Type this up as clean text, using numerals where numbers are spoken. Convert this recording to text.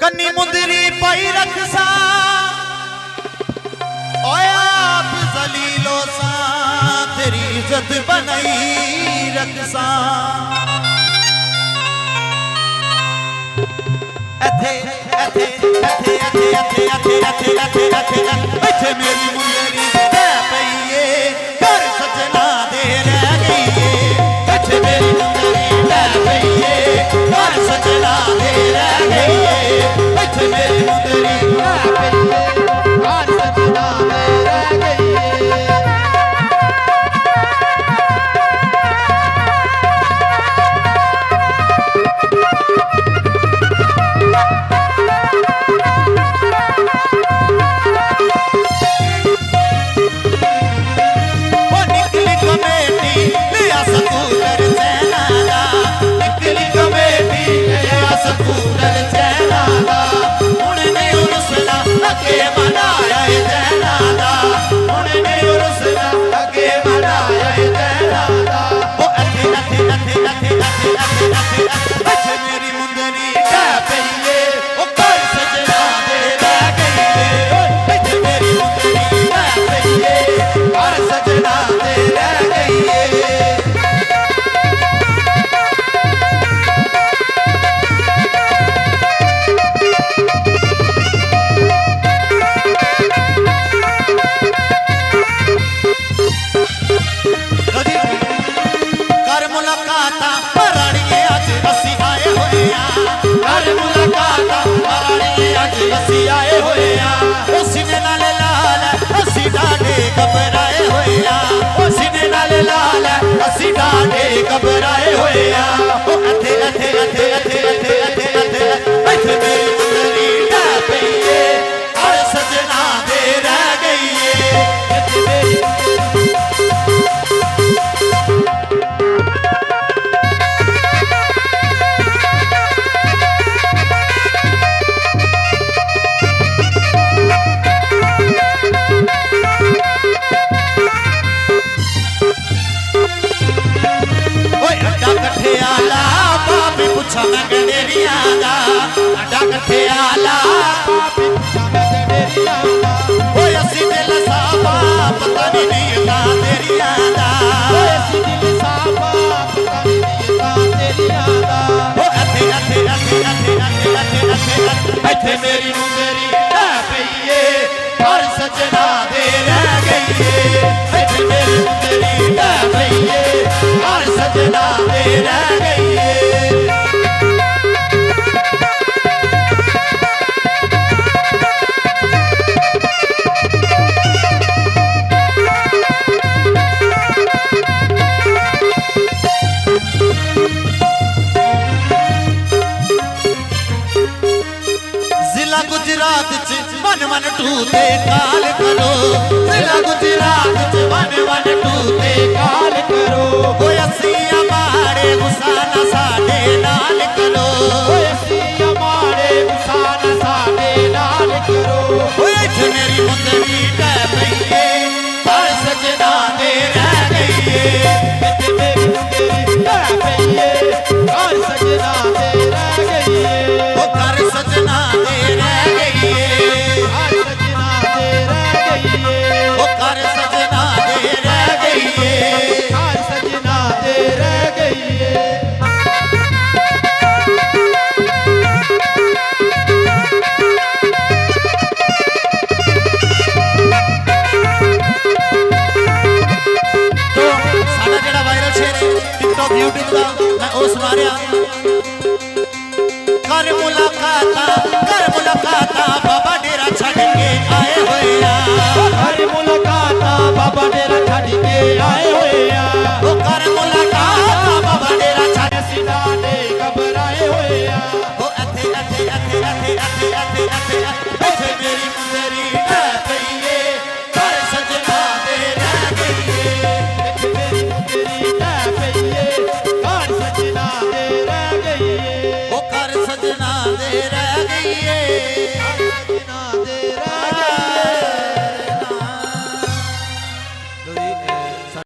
कन्नी मुंदरी पाई रखसा ओया आप जलीलो सा तेरी इज्जत बनाई रखसा एथे एथे एथे एथे एथे एथे एथे एथे एथे एथे मेरी मुंदरी रह पईए घर सजना दे रह गई एथे मेरी मुंदरी रह पईए घर सजना दे रह गई एथे मेरी मुंदरी रह पईए घर सजना दे रह गई घबराए हुए एथे एथे एथे एथे एथे एथे एथे एथे मेरी मुंदरी रह पईए हर सजना दे रह गई एथे मेरी गडेरिया दा अड्डा कट्ठे आला पापी पुछा मैं गडेरिया दा ओए असी दिल साफा पता नहीं ता तेरिया दा ओए असी दिल साफा पता नहीं ता तेरिया दा ओ अथे अथे अथे अथे अथे अथे अथे एथे मेरी मुंदरी रह पईए हर सजना दे रह गई एथे मेरी मुंदरी रह पईए हर सजना दे रह गई गुजरात च मन मन टूते काल करो जिला गुजरात च मन मन टूते काल करो कोई असिया मारे हुसाना साडे नाल करो कोई असिया मारे हुसाना साडे नाल करो ओए इत्थे मेरी मुंदरी रह पईए हर सजना दे रह गई इत्थे मेरी मुंदरी रह पईए हर सजना दे रह गई ओ कर सजना दे रह गई हर सजना दे रह गई ओ कर सजना दे रह गई हर सजना दे रह गई तो साडा जेड़ा वायरल शेर है टिकटॉक यूट्यूब का मैं ओ सुना रहा कर मुलाकात